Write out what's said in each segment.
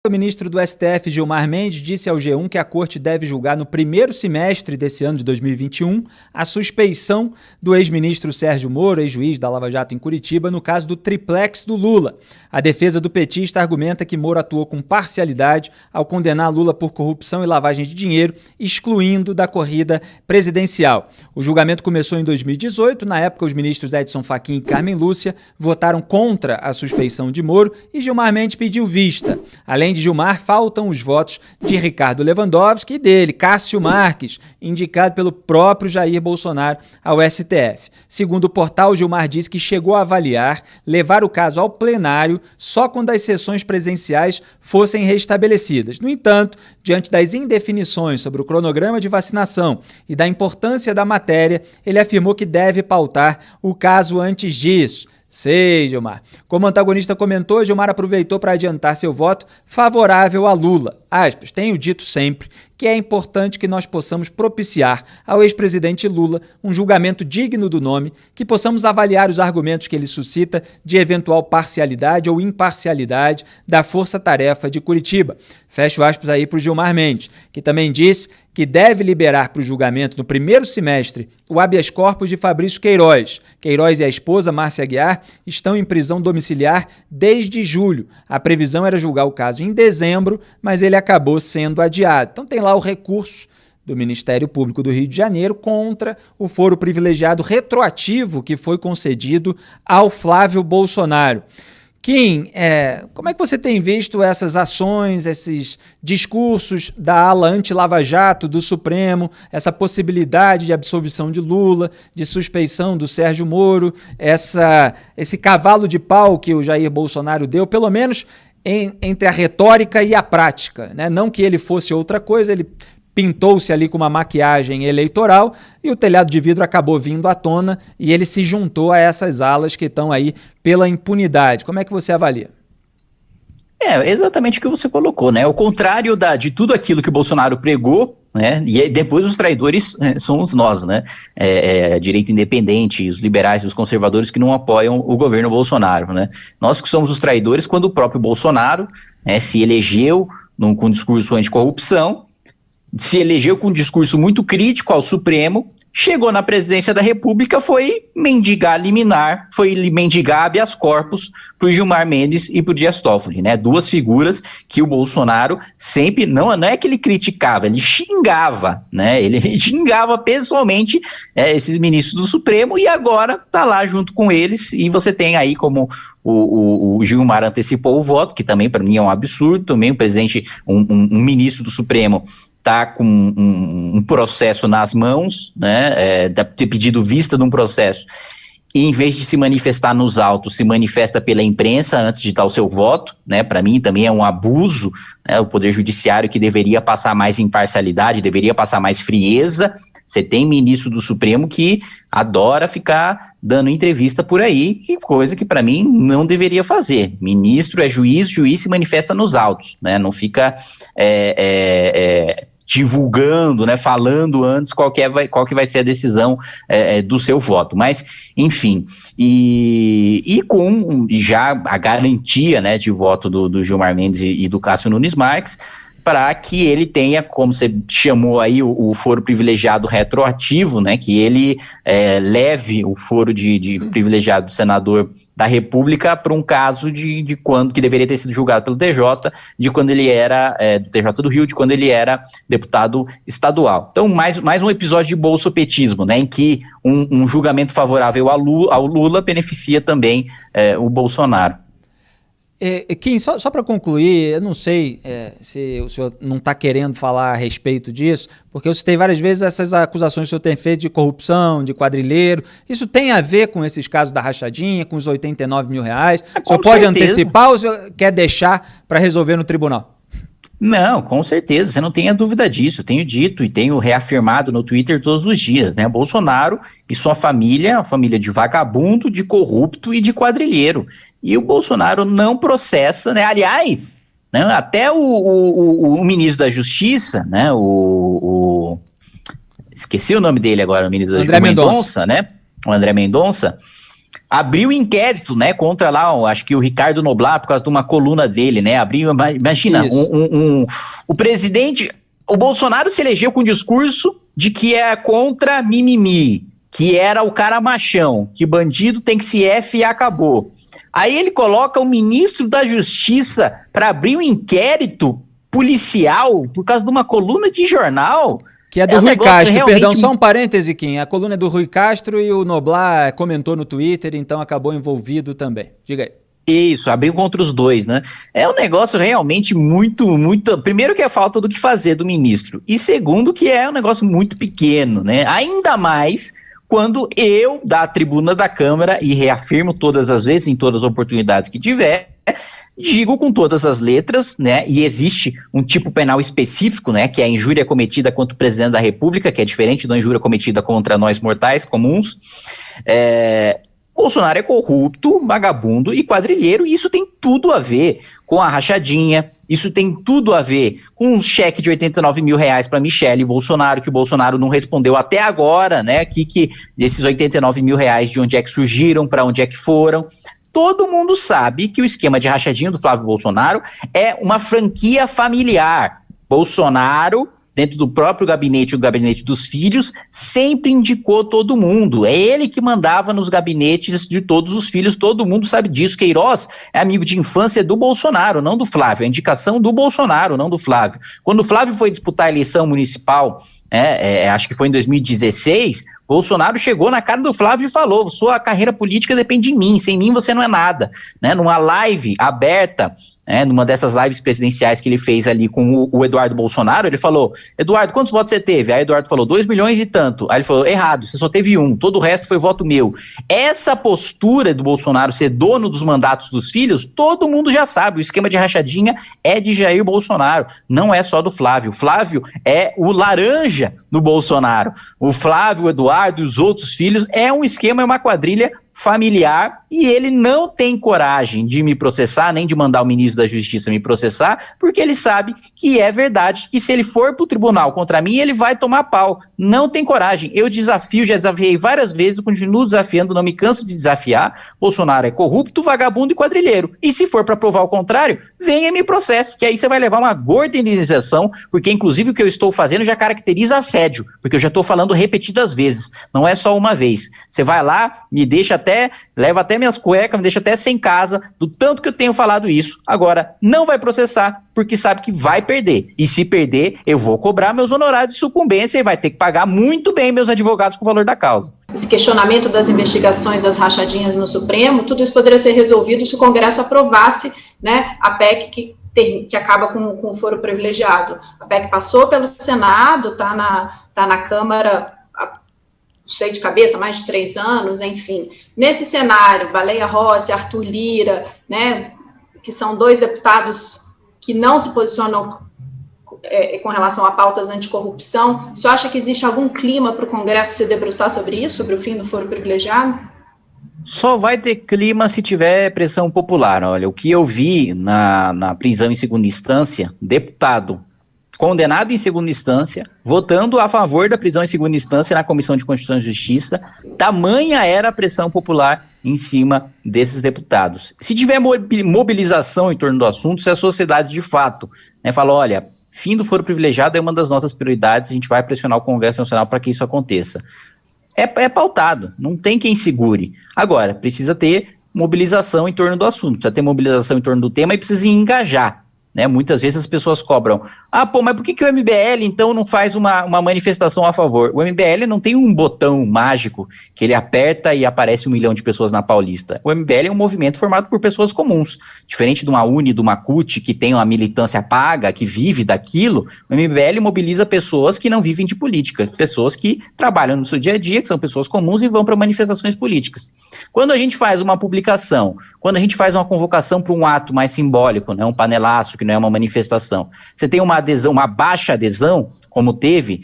O ministro do STF, Gilmar Mendes, disse ao G1 que a corte deve julgar no primeiro semestre desse ano de 2021 a suspeição do ex-ministro Sérgio Moro, ex-juiz da Lava Jato em Curitiba, no caso do triplex do Lula. A defesa do petista argumenta que Moro atuou com parcialidade ao condenar Lula por corrupção e lavagem de dinheiro, excluindo da corrida presidencial. O julgamento começou em 2018. Na época, os ministros Edson Fachin e Carmen Lúcia votaram contra a suspeição de Moro e Gilmar Mendes pediu vista. Além de Gilmar, faltam os votos de Ricardo Lewandowski e dele, Cássio Marques, indicado pelo próprio Jair Bolsonaro ao STF. Segundo o portal, Gilmar disse que chegou a avaliar levar o caso ao plenário só quando as sessões presenciais fossem restabelecidas. No entanto, diante das indefinições sobre o cronograma de vacinação e da importância da matéria, ele afirmou que deve pautar o caso antes disso. Sei, Gilmar. Como o antagonista comentou, Gilmar aproveitou para adiantar seu voto favorável a Lula. Aspas, tenho dito sempre que é importante que nós possamos propiciar ao ex-presidente Lula um julgamento digno do nome, que possamos avaliar os argumentos que ele suscita de eventual parcialidade ou imparcialidade da Força-Tarefa de Curitiba. Fecho aspas aí para o Gilmar Mendes, que também disse que deve liberar para o julgamento no primeiro semestre o habeas corpus de Fabrício Queiroz. Queiroz e a esposa, Márcia Aguiar, estão em prisão domiciliar desde julho. A previsão era julgar o caso em dezembro, mas ele acabou sendo adiado. Então tem lá o recurso do Ministério Público do Rio de Janeiro contra o foro privilegiado retroativo que foi concedido ao Flávio Bolsonaro. Kim, como é que você tem visto essas ações, esses discursos da ala anti-Lava Jato do Supremo, essa possibilidade de absolvição de Lula, de suspeição do Sérgio Moro, esse cavalo de pau que o Jair Bolsonaro deu, pelo menos entre a retórica e a prática, né? Não que ele fosse outra coisa, ele pintou-se ali com uma maquiagem eleitoral e o telhado de vidro acabou vindo à tona e ele se juntou a essas alas que estão aí pela impunidade. Como é que você avalia? Exatamente o que você colocou, né? O contrário de tudo aquilo que o Bolsonaro pregou, né? E depois os traidores somos nós, né? A direita independente, os liberais e os conservadores que não apoiam o governo Bolsonaro, né? Nós que somos os traidores quando o próprio Bolsonaro se elegeu com um discurso anticorrupção, se elegeu com um discurso muito crítico ao Supremo, chegou na presidência da República, foi mendigar liminar, foi mendigar habeas corpus para o Gilmar Mendes e para o Dias Toffoli, né? Duas figuras que o Bolsonaro sempre, não é que ele criticava, ele xingava, né? Ele xingava pessoalmente esses ministros do Supremo e agora está lá junto com eles e você tem aí como o Gilmar antecipou o voto, que também para mim é um absurdo, também um ministro do Supremo está com um processo nas mãos, né, ter pedido vista de um processo, e em vez de se manifestar nos autos, se manifesta pela imprensa antes de dar o seu voto, né, para mim também é um abuso, né, o Poder Judiciário que deveria passar mais imparcialidade, deveria passar mais frieza. Você tem ministro do Supremo que adora ficar dando entrevista por aí, que coisa que para mim não deveria fazer. Ministro é juiz, juiz se manifesta nos autos, né, não fica divulgando, né, falando antes qual que vai ser a decisão do seu voto. Mas, enfim, e com já a garantia, né, de voto do Gilmar Mendes e do Cássio Nunes Marques, para que ele tenha, como você chamou aí, o foro privilegiado retroativo, né, que ele leve o foro de privilegiado do senador da República para um caso de quando que deveria ter sido julgado pelo TJ, de quando ele era, do TJ do Rio, de quando ele era deputado estadual. Então, mais um episódio de bolsopetismo, né, em que um julgamento favorável ao Lula beneficia também o Bolsonaro. Kim, só para concluir, eu não sei se o senhor não está querendo falar a respeito disso, porque eu citei várias vezes essas acusações que o senhor tem feito de corrupção, de quadrilheiro. Isso tem a ver com esses casos da rachadinha, com os 89 mil reais? O senhor pode antecipar ou o senhor quer deixar para resolver no tribunal? Não, com certeza, você não tenha dúvida disso, eu tenho dito e tenho reafirmado no Twitter todos os dias, né? Bolsonaro e sua família, a família de vagabundo, de corrupto e de quadrilheiro. E o Bolsonaro não processa, né? Aliás, né, até o ministro da Justiça, né? Esqueci o nome dele agora, o ministro da Justiça, Mendonça, né? O André Mendonça, abriu inquérito, né, contra lá, acho que o Ricardo Noblat, por causa de uma coluna dele, né, imagina, o presidente, o Bolsonaro se elegeu com um discurso de que é contra mimimi, que era o cara machão, que bandido tem que se F e acabou. Aí ele coloca o ministro da Justiça para abrir um inquérito policial por causa de uma coluna de jornal. Que é do Rui Castro, realmente... perdão, só um parêntese, Kim. A coluna é do Rui Castro e o Noblat comentou no Twitter, então acabou envolvido também. Diga aí. Isso, abriu contra os dois, né? É um negócio realmente muito... Primeiro que é falta do que fazer do ministro. E segundo que é um negócio muito pequeno, né? Ainda mais quando eu, da tribuna da Câmara, e reafirmo todas as vezes, em todas as oportunidades que tiver... digo com todas as letras, né, e existe um tipo penal específico, né, que é a injúria cometida contra o presidente da República, que é diferente da injúria cometida contra nós mortais comuns. Bolsonaro é corrupto, vagabundo e quadrilheiro, e isso tem tudo a ver com a rachadinha, isso tem tudo a ver com um cheque de 89 mil reais para Michele Bolsonaro, que o Bolsonaro não respondeu até agora, né, que desses 89 mil reais, de onde é que surgiram, para onde é que foram. Todo mundo sabe que o esquema de rachadinha do Flávio Bolsonaro é uma franquia familiar. Bolsonaro, dentro do próprio gabinete, o gabinete dos filhos, sempre indicou todo mundo. É ele que mandava nos gabinetes de todos os filhos, todo mundo sabe disso. Queiroz é amigo de infância do Bolsonaro, não do Flávio. A indicação do Bolsonaro, não do Flávio. Quando o Flávio foi disputar a eleição municipal, acho que foi em 2016... Bolsonaro chegou na cara do Flávio e falou: sua carreira política depende de mim, sem mim você não é nada. Né? Numa live aberta, numa dessas lives presidenciais que ele fez ali com o Eduardo Bolsonaro, ele falou: Eduardo, quantos votos você teve? Aí Eduardo falou: 2 milhões e tanto. Aí ele falou: errado, você só teve 1, todo o resto foi voto meu. Essa postura do Bolsonaro ser dono dos mandatos dos filhos, todo mundo já sabe, o esquema de rachadinha é de Jair Bolsonaro, não é só do Flávio. O Flávio é o laranja do Bolsonaro. O Flávio, o Eduardo e os outros filhos é um esquema, é uma quadrilha familiar, e ele não tem coragem de me processar, nem de mandar o ministro da Justiça me processar, porque ele sabe que é verdade, que se ele for pro tribunal contra mim, ele vai tomar pau. Não tem coragem. Eu desafio, já desafiei várias vezes, continuo desafiando, não me canso de desafiar. Bolsonaro é corrupto, vagabundo e quadrilheiro. E se for para provar o contrário, venha e me processe, que aí você vai levar uma gorda indenização, porque inclusive o que eu estou fazendo já caracteriza assédio, porque eu já estou falando repetidas vezes, não é só uma vez. Você vai lá, me deixa leva até minhas cuecas, me deixa até sem casa, do tanto que eu tenho falado isso. Agora, não vai processar, porque sabe que vai perder. E se perder, eu vou cobrar meus honorários de sucumbência e vai ter que pagar muito bem meus advogados com o valor da causa. Esse questionamento das investigações das rachadinhas no Supremo, tudo isso poderia ser resolvido se o Congresso aprovasse, né, a PEC que acaba com o foro privilegiado. A PEC passou pelo Senado, tá na Câmara, sei de cabeça, mais de 3 anos, enfim. Nesse cenário, Baleia Rossi, Arthur Lira, né, que são 2 deputados que não se posicionam com relação a pautas anticorrupção, você acha que existe algum clima para o Congresso se debruçar sobre isso, sobre o fim do foro privilegiado? Só vai ter clima se tiver pressão popular. Olha, o que eu vi na prisão em segunda instância, deputado condenado em segunda instância, votando a favor da prisão em segunda instância na Comissão de Constituição e Justiça, tamanha era a pressão popular em cima desses deputados. Se tiver mobilização em torno do assunto, se a sociedade de fato, né, fala, olha, fim do foro privilegiado é uma das nossas prioridades, a gente vai pressionar o Congresso Nacional para que isso aconteça. É pautado, não tem quem segure. Agora, precisa ter mobilização em torno do assunto, precisa ter mobilização em torno do tema e precisa engajar. Né? Muitas vezes as pessoas cobram, mas por que o MBL então não faz uma manifestação a favor? O MBL não tem um botão mágico que ele aperta e aparece 1 milhão de pessoas na Paulista. O MBL é um movimento formado por pessoas comuns, diferente de uma UNE, de uma CUT, que tem uma militância paga, que vive daquilo. O MBL mobiliza pessoas que não vivem de política, pessoas que trabalham no seu dia a dia, que são pessoas comuns e vão para manifestações políticas. Quando a gente faz uma publicação, quando a gente faz uma convocação para um ato mais simbólico, né, um panelaço, que não é uma manifestação, você tem uma adesão, uma baixa adesão, como teve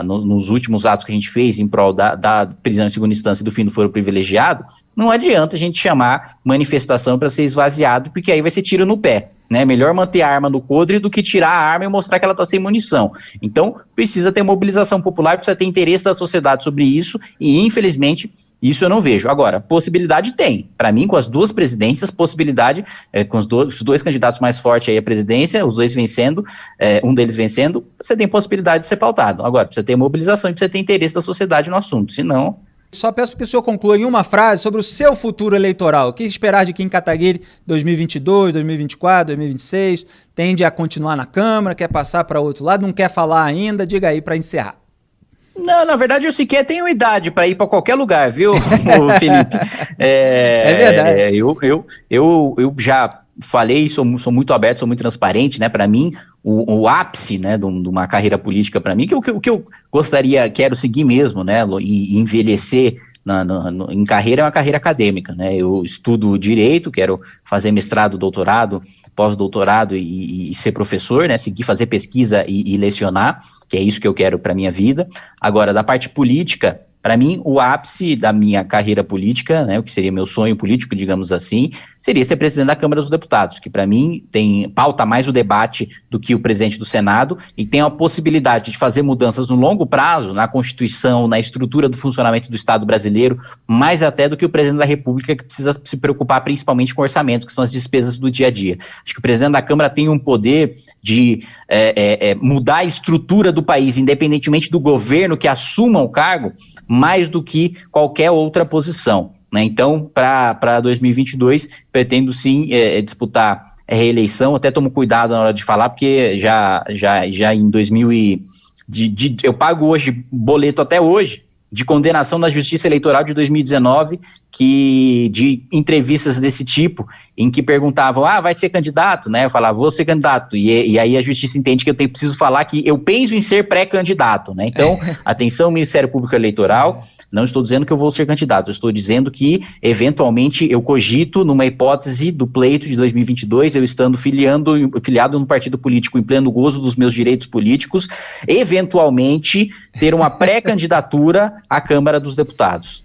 nos últimos atos que a gente fez em prol da prisão em segunda instância e do fim do foro privilegiado, não adianta a gente chamar manifestação para ser esvaziado, porque aí vai ser tiro no pé, né? Melhor manter a arma no coldre do que tirar a arma e mostrar que ela está sem munição. Então, precisa ter mobilização popular, precisa ter interesse da sociedade sobre isso, e infelizmente Isso eu não vejo. Agora, possibilidade tem. Para mim, com as duas presidências, possibilidade, com os dois candidatos mais fortes aí à presidência, os dois vencendo, um deles vencendo, você tem possibilidade de ser pautado. Agora, precisa ter mobilização e precisa ter interesse da sociedade no assunto, senão... Só peço que o senhor conclua em uma frase sobre o seu futuro eleitoral. O que esperar de Kim Kataguiri 2022, 2024, 2026? Tende a continuar na Câmara, quer passar para outro lado, não quer falar ainda? Diga aí para encerrar. Não, na verdade eu sequer tenho idade para ir para qualquer lugar, viu, Felipe? É verdade. Eu já falei, sou muito aberto, sou muito transparente, né? Para mim, o ápice, né, de uma carreira política para mim, que o que eu quero seguir mesmo, né, e envelhecer em carreira é uma carreira acadêmica, né? Eu estudo direito, quero fazer mestrado, doutorado, pós-doutorado e ser professor, né? Seguir, fazer pesquisa e lecionar, que é isso que eu quero para minha vida. Agora, da parte política, para mim, o ápice da minha carreira política, né, o que seria meu sonho político, digamos assim, seria ser presidente da Câmara dos Deputados, que para mim pauta mais o debate do que o presidente do Senado e tem a possibilidade de fazer mudanças no longo prazo, na Constituição, na estrutura do funcionamento do Estado brasileiro, mais até do que o presidente da República, que precisa se preocupar principalmente com o orçamento, que são as despesas do dia a dia. Acho que o presidente da Câmara tem um poder de mudar a estrutura do país, independentemente do governo que assuma o cargo, mais do que qualquer outra posição, né? Então, para 2022, pretendo sim disputar a reeleição, até tomo cuidado na hora de falar, porque já em 2000 eu pago hoje, boleto até hoje, de condenação na Justiça Eleitoral de 2019, de entrevistas desse tipo, em que perguntavam, vai ser candidato, né? Eu falava, vou ser candidato, e aí a Justiça entende que eu preciso falar que eu penso em ser pré-candidato, né? Então, atenção, Ministério Público Eleitoral, não estou dizendo que eu vou ser candidato, eu estou dizendo que, eventualmente, eu cogito, numa hipótese do pleito de 2022, eu estando filiado no partido político em pleno gozo dos meus direitos políticos, eventualmente ter uma pré-candidatura à Câmara dos Deputados.